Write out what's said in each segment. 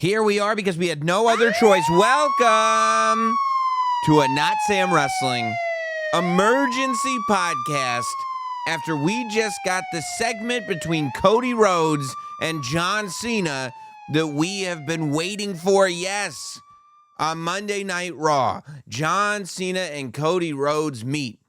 Here we are because we had no other choice. Welcome to a Notsam Wrestling emergency podcast after we just got the segment between Cody Rhodes and John Cena that we have been waiting for. Yes, on Monday Night Raw, John Cena and Cody Rhodes meet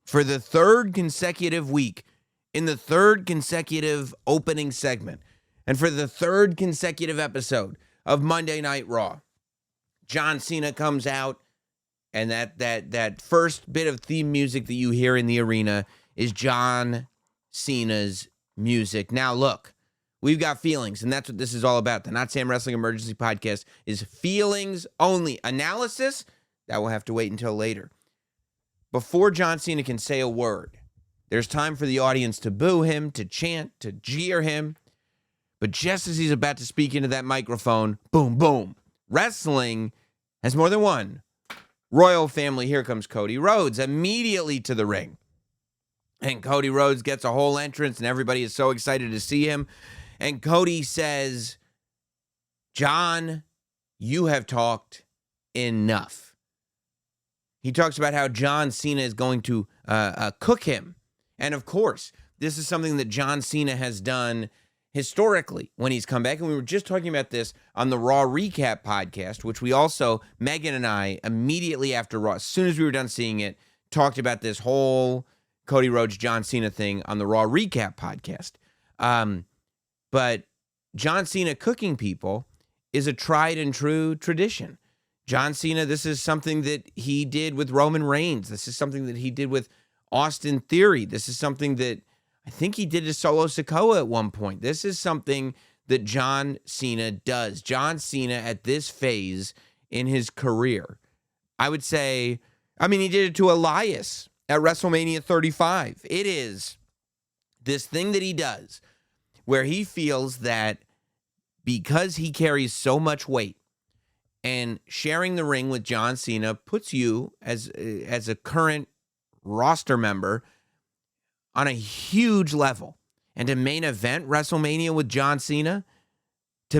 for the third consecutive week in the third consecutive opening segment and for the third consecutive episode of Monday Night Raw. John Cena comes out, and that first bit of theme music that you hear in the arena is John Cena's music. Now, look, we've got feelings, and that's what this is all about. The Notsam Wrestling Emergency Podcast is feelings only. Analysis, that will have to wait until later. Before John Cena can say a word, there's time for the audience to boo him, to chant, to jeer him. But just as he's about to speak into that microphone, boom, boom. Wrestling has more than one royal family. Here comes Cody Rhodes immediately to the ring. And Cody Rhodes gets a whole entrance, and everybody is so excited to see him. And Cody says, John, you have talked enough. He talks about how John Cena is going to cook him. And of course, this is something that John Cena has done historically when he's come back. And we were just talking about this on the Raw Recap podcast, which we also, Megan and I, immediately after Raw, as soon as we were done seeing it, talked about this whole Cody Rhodes, John Cena thing on the Raw Recap podcast. But John Cena cooking people is a tried and true tradition. John Cena, this is something that he did with Roman Reigns. This is something that he did with Austin Theory. This is something that I think he did to Solo Sikoa at one point. This is something that John Cena does. John Cena at this phase in his career, I would say, he did it to Elias at WrestleMania 35. It is this thing that he does where he feels that because he carries so much weight and sharing the ring with John Cena puts you as a current roster member on a huge level. And to main event WrestleMania with John Cena, that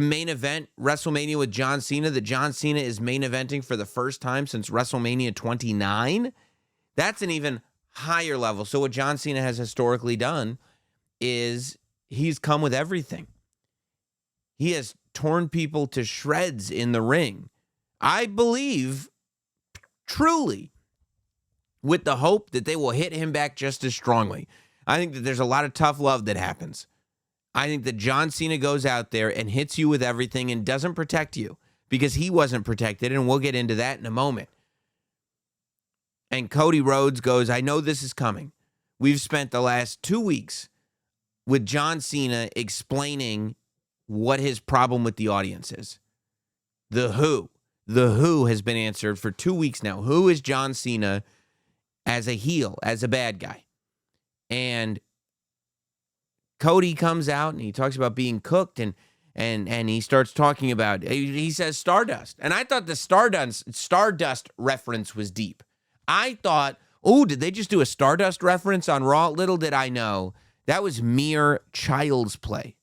John Cena is main eventing for the first time since WrestleMania 29, that's an even higher level. So what John Cena has historically done is he's come with everything. He has torn people to shreds in the ring. I believe, truly, with the hope that they will hit him back just as strongly. I think that there's a lot of tough love that happens. I think that John Cena goes out there and hits you with everything and doesn't protect you because he wasn't protected, and we'll get into that in a moment. And Cody Rhodes goes, I know this is coming. We've spent the last 2 weeks with John Cena explaining what his problem with the audience is. The who has been answered for 2 weeks now. Who is John Cena as a heel, as a bad guy? And Cody comes out and he talks about being cooked and he starts talking about, he says Stardust. And I thought the Stardust reference was deep. I thought, did they just do a Stardust reference on Raw? Little did I know, that was mere child's play.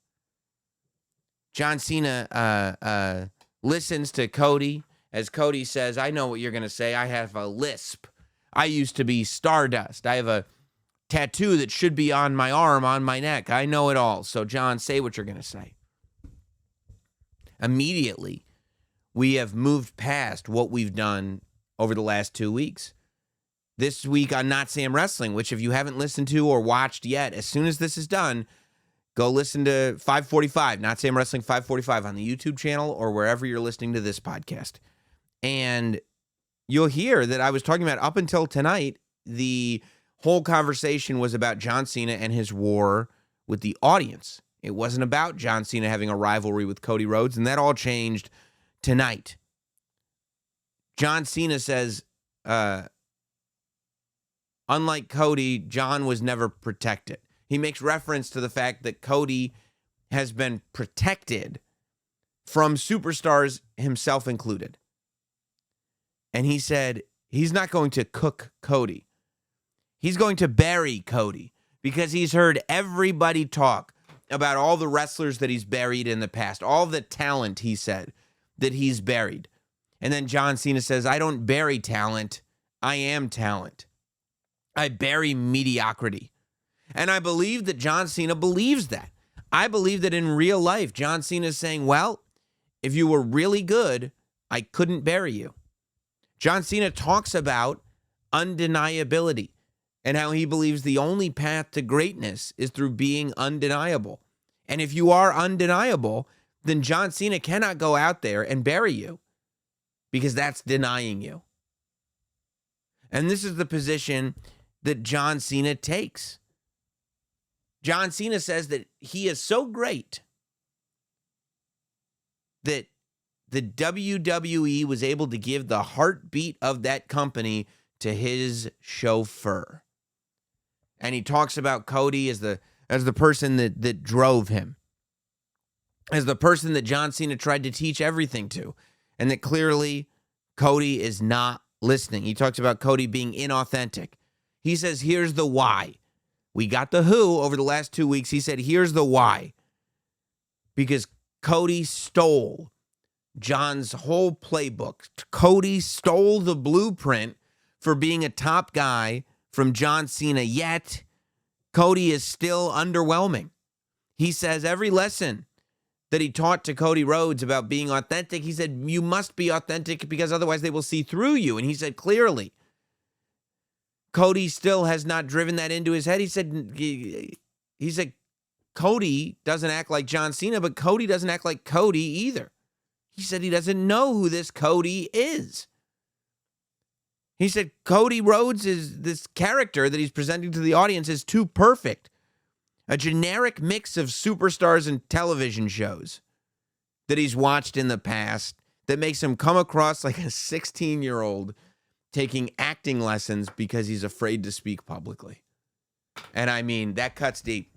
John Cena listens to Cody as Cody says, I know what you're going to say. I have a lisp. I used to be Stardust. I have a tattoo that should be on my arm, on my neck. I know it all. So, John, say what you're going to say. Immediately, we have moved past what we've done over the last 2 weeks. This week on Notsam Wrestling, which if you haven't listened to or watched yet, as soon as this is done, go listen to 545, Notsam Wrestling 545 on the YouTube channel or wherever you're listening to this podcast. And you'll hear that I was talking about up until tonight, the whole conversation was about John Cena and his war with the audience. It wasn't about John Cena having a rivalry with Cody Rhodes, and that all changed tonight. John Cena says, unlike Cody, John was never protected. He makes reference to the fact that Cody has been protected from superstars, himself included. And he said he's not going to cook Cody. He's going to bury Cody because he's heard everybody talk about all the wrestlers that he's buried in the past, all the talent, he said, that he's buried. And then John Cena says, I don't bury talent. I am talent. I bury mediocrity. And I believe that John Cena believes that. I believe that in real life, John Cena is saying, well, if you were really good, I couldn't bury you. John Cena talks about undeniability and how he believes the only path to greatness is through being undeniable. And if you are undeniable, then John Cena cannot go out there and bury you because that's denying you. And this is the position that John Cena takes. John Cena says that he is so great that the WWE was able to give the heartbeat of that company to his chauffeur. And he talks about Cody as the person that drove him, as the person that John Cena tried to teach everything to, and that clearly Cody is not listening. He talks about Cody being inauthentic. He says, here's the why. We got the who over the last 2 weeks. He said, here's the why. Because Cody stole John's whole playbook. Cody stole the blueprint for being a top guy from John Cena, yet Cody is still underwhelming. He says every lesson that he taught to Cody Rhodes about being authentic, he said, you must be authentic because otherwise they will see through you. And he said, clearly, Cody still has not driven that into his head. He said, Cody doesn't act like John Cena, but Cody doesn't act like Cody either. He said he doesn't know who this Cody is. He said Cody Rhodes is this character that he's presenting to the audience is too perfect. A generic mix of superstars and television shows that he's watched in the past that makes him come across like a 16-year-old taking acting lessons because he's afraid to speak publicly. And I mean, that cuts deep.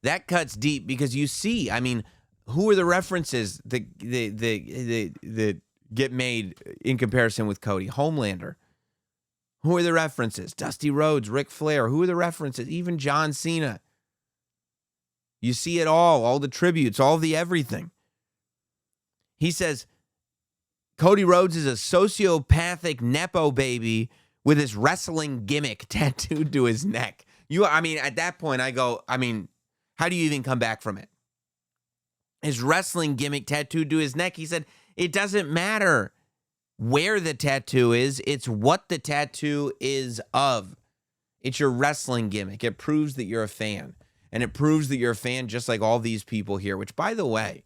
That cuts deep because you see, I mean, who are the references that get made in comparison with Cody? Homelander. Who are the references? Dusty Rhodes, Ric Flair. Who are the references? Even John Cena. You see it all the tributes, all the everything. He says, Cody Rhodes is a sociopathic Nepo baby with his wrestling gimmick tattooed to his neck. At that point, I go, how do you even come back from it? His wrestling gimmick tattooed to his neck. He said, it doesn't matter where the tattoo is. It's what the tattoo is of. It's your wrestling gimmick. It proves that you're a fan. And it proves that you're a fan just like all these people here, which, by the way,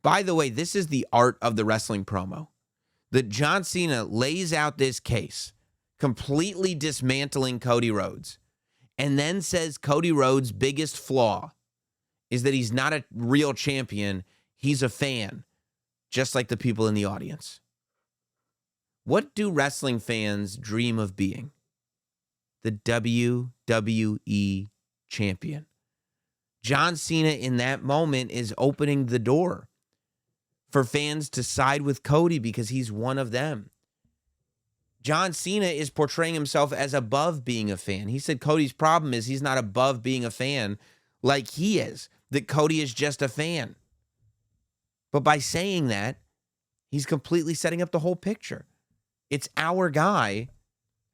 this is the art of the wrestling promo. That John Cena lays out this case, completely dismantling Cody Rhodes, and then says Cody Rhodes' biggest flaw is that he's not a real champion. He's a fan, just like the people in the audience. What do wrestling fans dream of being? The WWE champion. John Cena in that moment is opening the door for fans to side with Cody because he's one of them. John Cena is portraying himself as above being a fan. He said Cody's problem is he's not above being a fan like he is, that Cody is just a fan. But by saying that, he's completely setting up the whole picture. It's our guy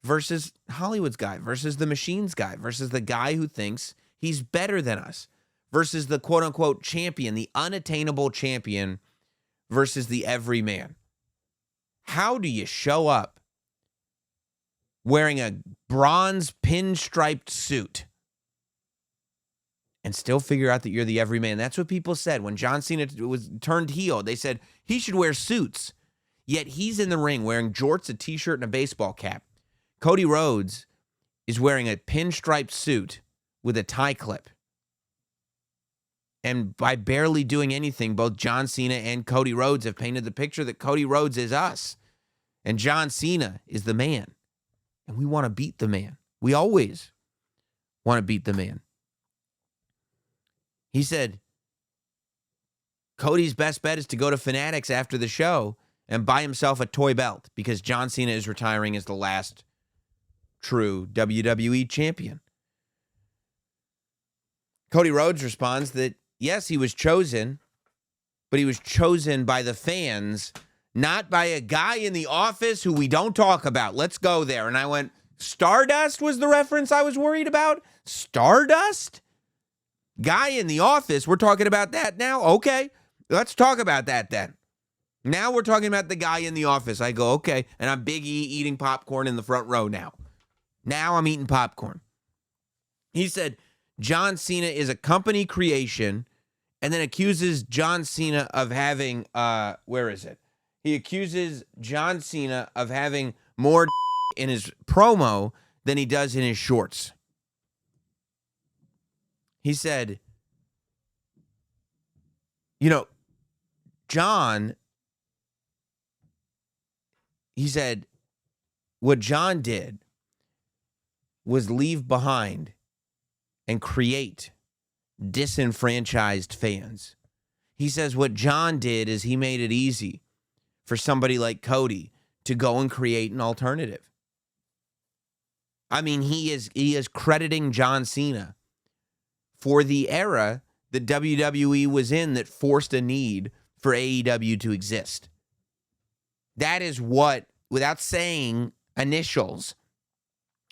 versus Hollywood's guy versus the machine's guy versus the guy who thinks he's better than us versus the quote-unquote champion, the unattainable champion versus the everyman. How do you show up wearing a bronze pinstriped suit and still figure out that you're the everyman? That's what people said when John Cena was turned heel. They said he should wear suits. Yet he's in the ring wearing jorts, a t-shirt, and a baseball cap. Cody Rhodes is wearing a pinstriped suit with a tie clip. And by barely doing anything, both John Cena and Cody Rhodes have painted the picture that Cody Rhodes is us. And John Cena is the man. And we want to beat the man. We always want to beat the man. He said, Cody's best bet is to go to Fanatics after the show and buy himself a toy belt because John Cena is retiring as the last true WWE champion. Cody Rhodes responds that, yes, he was chosen, but he was chosen by the fans, not by a guy in the office who we don't talk about. Let's go there. And I went, Stardust was the reference I was worried about? Stardust? Guy in the office, we're talking about that now? Okay, let's talk about that then. Now we're talking about the guy in the office. I go, okay, and I'm Big E eating popcorn in the front row now. Now I'm eating popcorn. He said, John Cena is a company creation, and then accuses John Cena of having, where is it? He accuses John Cena of having more in his promo than he does in his shorts. He said, John, he said, what John did was leave behind and create disenfranchised fans. He says what John did is he made it easy for somebody like Cody to go and create an alternative. I mean, he is crediting John Cena for the era that WWE was in that forced a need for AEW to exist. That is what, without saying initials,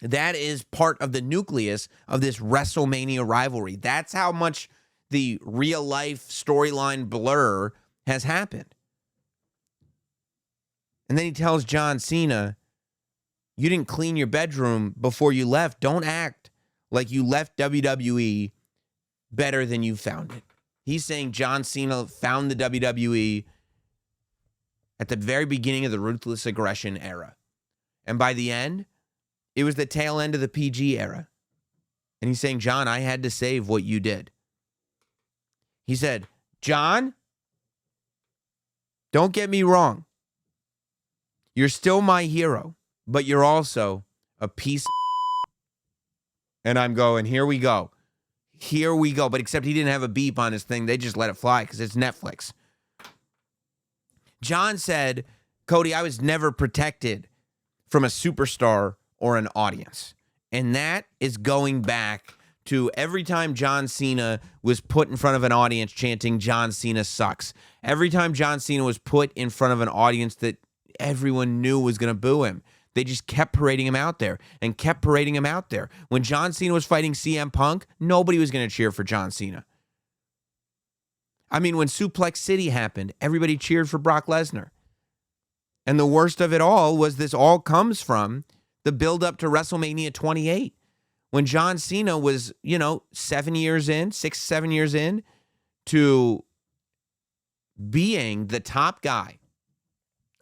that is part of the nucleus of this WrestleMania rivalry. That's how much the real-life storyline blur has happened. And then he tells John Cena, you didn't clean your bedroom before you left. Don't act like you left WWE better than you found it. He's saying John Cena found the WWE at the very beginning of the Ruthless Aggression era. And by the end, it was the tail end of the PG era. And he's saying, John, I had to save what you did. He said, John, don't get me wrong. You're still my hero, but you're also a piece of And I'm going, here we go. Here we go. But except he didn't have a beep on his thing. They just let it fly because it's Netflix. John said, Cody, I was never protected from a superstar or an audience. And that is going back to every time John Cena was put in front of an audience chanting, John Cena sucks. Every time John Cena was put in front of an audience that everyone knew was going to boo him, they just kept parading him out there and kept parading him out there. When John Cena was fighting CM Punk, nobody was going to cheer for John Cena. I mean, when Suplex City happened, everybody cheered for Brock Lesnar. And the worst of it all was this all comes from the build-up to WrestleMania 28. When John Cena was, 7 years in, 6, 7 years in to being the top guy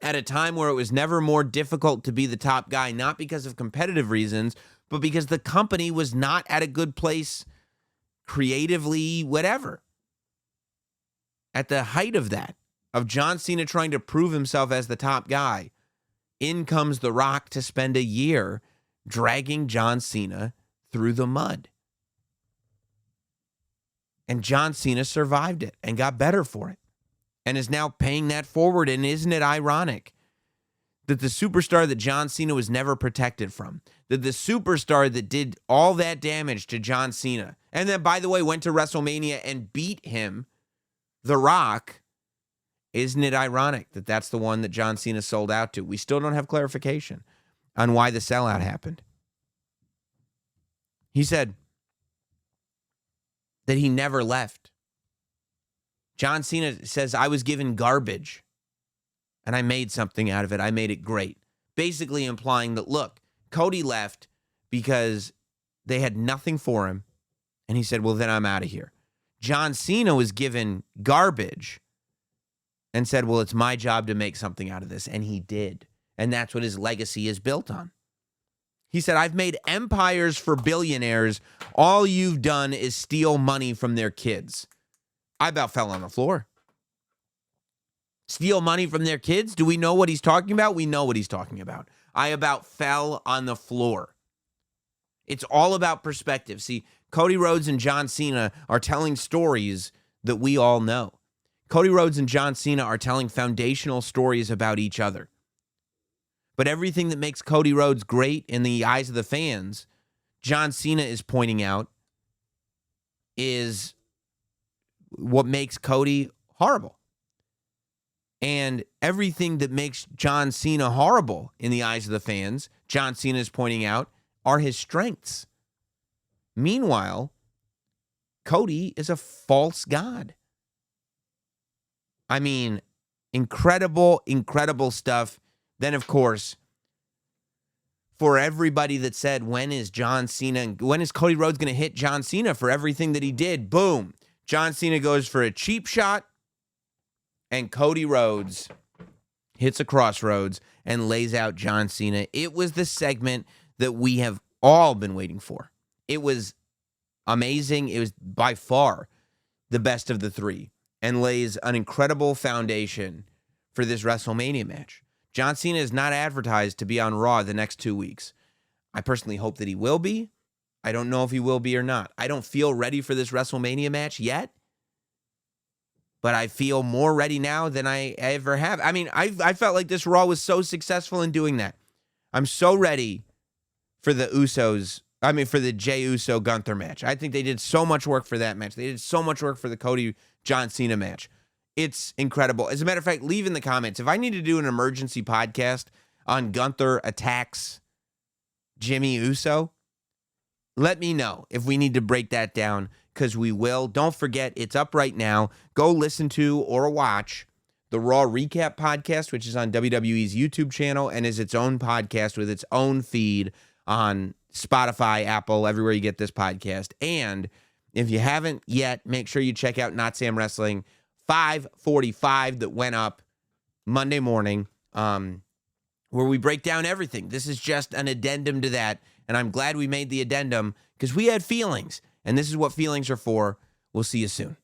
at a time where it was never more difficult to be the top guy, not because of competitive reasons, but because the company was not at a good place creatively, whatever. At the height of that, of John Cena trying to prove himself as the top guy, in comes The Rock to spend a year dragging John Cena through the mud. And John Cena survived it and got better for it and is now paying that forward. And isn't it ironic that the superstar that John Cena was never protected from, that the superstar that did all that damage to John Cena, and then, by the way, went to WrestleMania and beat him, The Rock, isn't it ironic that that's the one that John Cena sold out to? We still don't have clarification on why the sellout happened. He said that he never left. John Cena says, I was given garbage and I made something out of it. I made it great. Basically implying that, look, Cody left because they had nothing for him. And he said, well, then I'm out of here. John Cena was given garbage and said, well, it's my job to make something out of this. And he did. And that's what his legacy is built on. He said, I've made empires for billionaires. All you've done is steal money from their kids. I about fell on the floor. Steal money from their kids? Do we know what he's talking about? We know what he's talking about. I about fell on the floor. It's all about perspective. See, Cody Rhodes and John Cena are telling stories that we all know. Cody Rhodes and John Cena are telling foundational stories about each other. But everything that makes Cody Rhodes great in the eyes of the fans, John Cena is pointing out, is what makes Cody horrible. And everything that makes John Cena horrible in the eyes of the fans, John Cena is pointing out, are his strengths. Meanwhile, Cody is a false god. I mean, incredible, incredible stuff. Then, of course, for everybody that said, when is Cody Rhodes going to hit John Cena for everything that he did? Boom. John Cena goes for a cheap shot, and Cody Rhodes hits a crossroads and lays out John Cena. It was the segment that we have all been waiting for. It was amazing. It was by far the best of the three and lays an incredible foundation for this WrestleMania match. John Cena is not advertised to be on Raw the next 2 weeks. I personally hope that he will be. I don't know if he will be or not. I don't feel ready for this WrestleMania match yet, but I feel more ready now than I ever have. I mean, I felt like this Raw was so successful in doing that. I'm so ready for the for the Jey Uso Gunther match. I think they did so much work for that match. They did so much work for the Cody John Cena match. It's incredible. As a matter of fact, leave in the comments if I need to do an emergency podcast on Gunther attacks Jimmy Uso. Let me know if we need to break that down, because we will. Don't forget, it's up right now. Go listen to or watch the Raw Recap podcast, which is on WWE's YouTube channel and is its own podcast with its own feed on Spotify, Apple, everywhere you get this podcast. And if you haven't yet, make sure you check out Notsam Wrestling 545 that went up Monday morning, where we break down everything. This is just an addendum to that, and I'm glad we made the addendum because we had feelings, and this is what feelings are for. We'll see you soon.